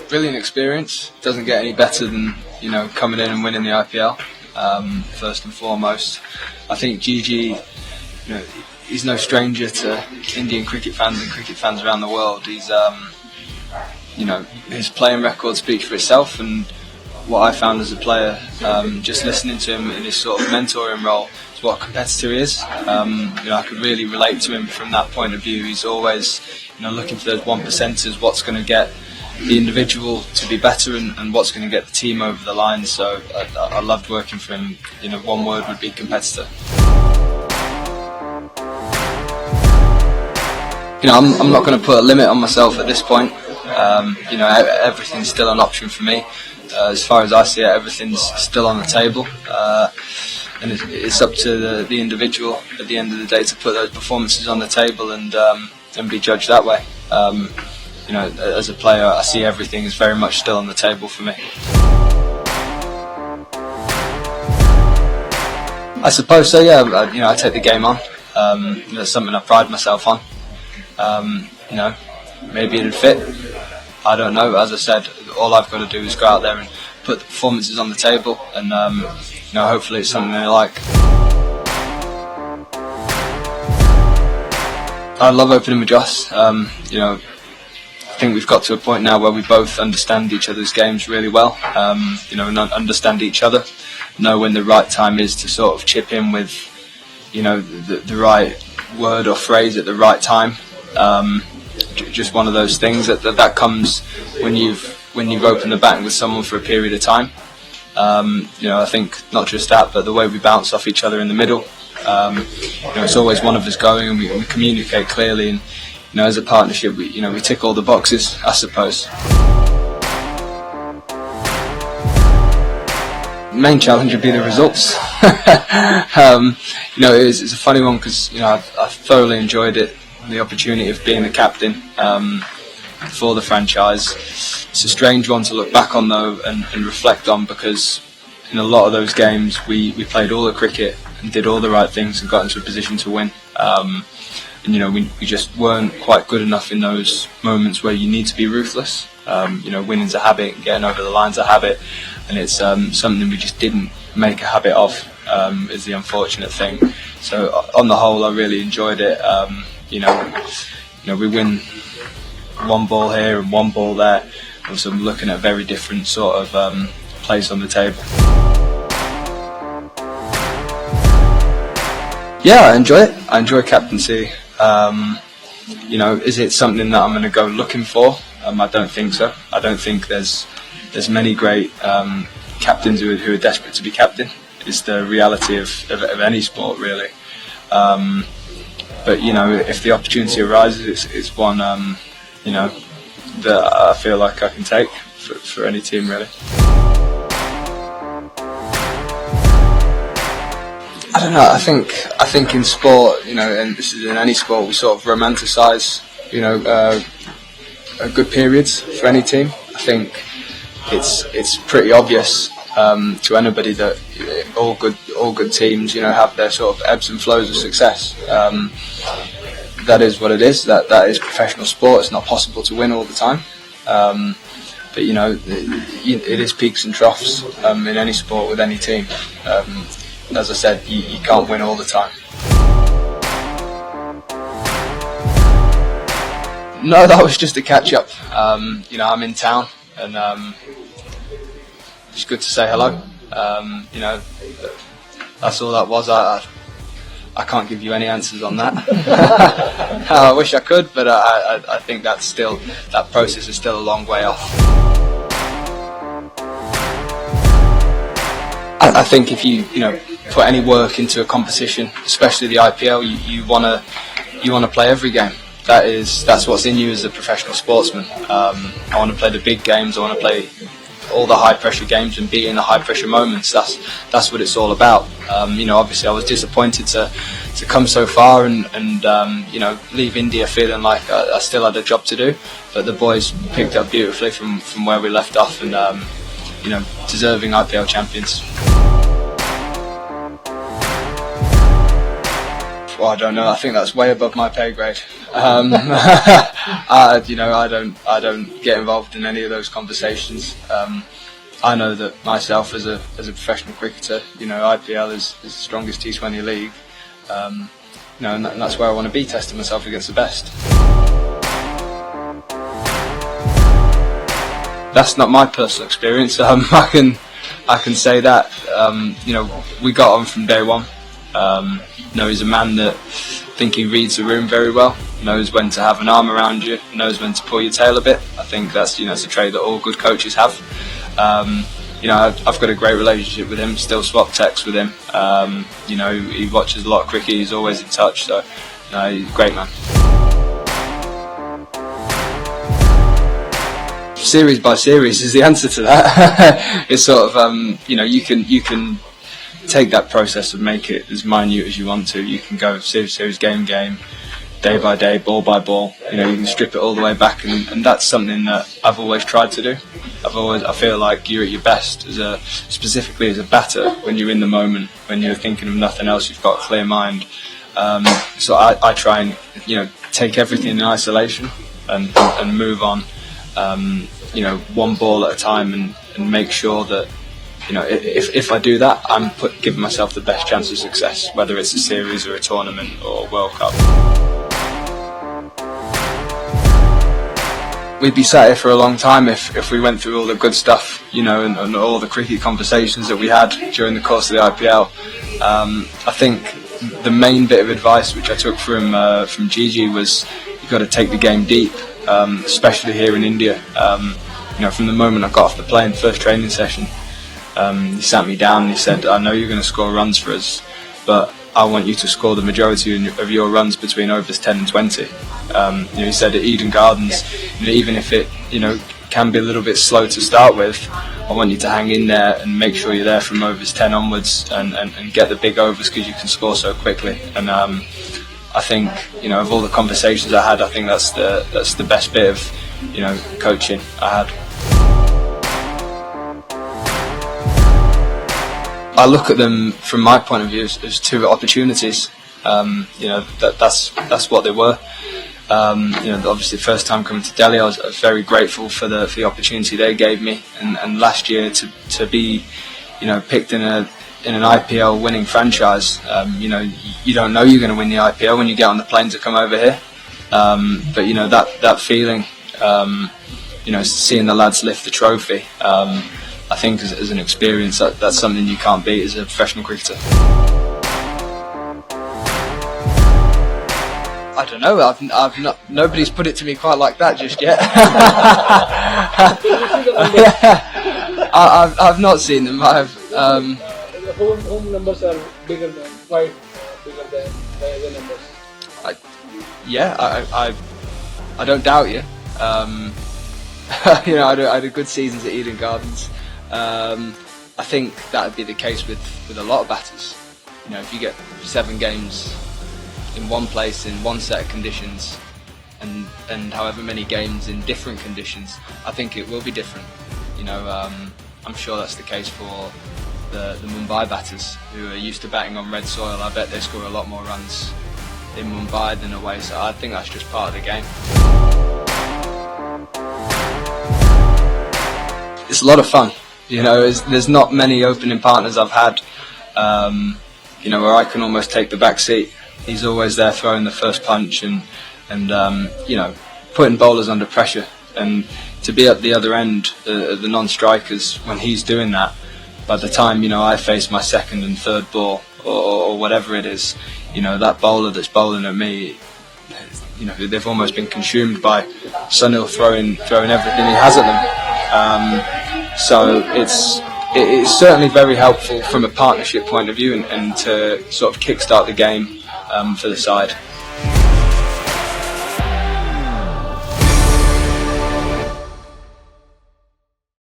brilliant experience. Doesn't get any better than coming in and winning the IPL. First and foremost, I think Gigi, he's no stranger to Indian cricket fans and cricket fans around the world. He's his playing record speaks for itself, and what I found as a player, just listening to him in his sort of mentoring role, is what a competitor he is. I could really relate to him from that point of view. He's always looking for those 1%ers, what's going to get the individual to be better and what's going to get the team over the line. So I loved working for him. One word would be competitor. I'm not going to put a limit on myself at this point. Everything's still an option for me. As far as I see it, everything's still on the table, and it's up to the individual at the end of the day to put those performances on the table and be judged that way. As a player, I see everything is very much still on the table for me. I suppose so. Yeah, I take the game on. It's something I pride myself on. Maybe it'd fit. I don't know. As I said, all I've got to do is go out there and put the performances on the table, and hopefully it's something they like. I love opening with Joss. I think we've got to a point now where we both understand each other's games really well. And understand each other, know when the right time is to sort of chip in with, the right word or phrase at the right time. Just one of those things that comes when you've opened the bat with someone for a period of time. I think not just that, but the way we bounce off each other in the middle. It's always one of us going, and we communicate clearly. And as a partnership, we tick all the boxes, I suppose. The main challenge would be the results. It's a funny one because I thoroughly enjoyed it. The opportunity of being the captain for the franchise. It's a strange one to look back on though and reflect on, because in a lot of those games we played all the cricket and did all the right things and got into a position to win. We just weren't quite good enough in those moments where you need to be ruthless. Winning's a habit, getting over the line's a habit, and it's something we just didn't make a habit of, is the unfortunate thing. So on the whole, I really enjoyed it. We win one ball here and one ball there, and so I'm looking at very different sort of plays on the table. Yeah, I enjoy it. I enjoy captaincy. Is it something that I'm going to go looking for? I don't think so. I don't think there's many great captains who are desperate to be captain. It's the reality of any sport, really. But if the opportunity arises, it's one that I feel like I can take for any team, really. I don't know. I think in sport, and this is in any sport, we sort of romanticise, good periods for any team. I think it's pretty obvious to anybody that all good teams, have their sort of ebbs and flows of success. That is what it is. That is professional sport. It's not possible to win all the time. But it is peaks and troughs in any sport with any team. As I said, you can't win all the time. No, that was just a catch up. I'm in town, and it's good to say hello. That's all that was. I can't give you any answers on that. I wish I could, but I think that process is still a long way off. I think if you put any work into a competition, especially the IPL, you want to play every game. That's what's in you as a professional sportsman. I want to play the big games. I want to play all the high pressure games and be in the high pressure moments. That's what it's all about. Obviously I was disappointed to come so far and leave India feeling like I still had a job to do, but the boys picked up beautifully from where we left off, and deserving IPL champions. Well, I don't know. I think that's way above my pay grade. I don't get involved in any of those conversations. I know that myself as a professional cricketer, IPL is the strongest T20 league. And that's where I want to be, testing myself against the best. That's not my personal experience. I can say that. We got on from day one. He's a man that I think he reads the room very well. Knows when to have an arm around you. Knows when to pull your tail a bit. I think that's it's a trait that all good coaches have. I've got a great relationship with him. Still swap texts with him. He watches a lot of cricket. He's always in touch. So he's a great man. Series by series is the answer to that. It's sort of you can take that process and make it as minute as you want to. You can go series, game, day by day, ball by ball. You can strip it all the way back, and that's something that I've always tried to do. I feel like you're at your best specifically as a batter when you're in the moment, when you're thinking of nothing else. You've got a clear mind. So I try and take everything in isolation and move on. One ball at a time, and make sure that if I do that, I'm giving myself the best chance of success, whether it's a series or a tournament or a World Cup. We'd be sat here for a long time if we went through all the good stuff, and all the cricket conversations that we had during the course of the IPL. I think the main bit of advice which I took from Gigi was you've got to take the game deep, especially here in India. From the moment I got off the plane, first training session, he sat me down and he said, I know you're going to score runs for us, but I want you to score the majority of your runs between overs 10 and 20. He said at Eden Gardens, even if it can be a little bit slow to start with, I want you to hang in there and make sure you're there from overs 10 onwards and get the big overs, because you can score so quickly. And I think of all the conversations I had, I think that's the best bit of coaching I had. I look at them from my point of view as two opportunities. That's what they were. Obviously, the first time coming to Delhi, I was very grateful for the opportunity they gave me, and last year to be, picked in an IPL winning franchise. You don't know you're going to win the IPL when you get on the plane to come over here. But that feeling, seeing the lads lift the trophy. I think as an experience, that's something you can't beat as a professional cricketer. I don't know. I've not. Nobody's put it to me quite like that just yet. I've not seen them. The home numbers are bigger than quite bigger than the other numbers. I don't doubt you. I had a good seasons at Eden Gardens. I think that would be the case with a lot of batters. If you get 7 games in one place in one set of conditions, and however many games in different conditions, I think it will be different. I'm sure that's the case for the Mumbai batters who are used to batting on red soil. I bet they score a lot more runs in Mumbai than away, so I think that's just part of the game. It's a lot of fun. There's not many opening partners I've had, where I can almost take the back seat. He's always there throwing the first punch and putting bowlers under pressure. And to be at the other end, the non-strikers, when he's doing that, by the time I face my second and third ball or whatever it is, that bowler that's bowling at me, they've almost been consumed by Sunil throwing everything he has at them. So it's certainly very helpful from a partnership point of view and to sort of kickstart the game for the side.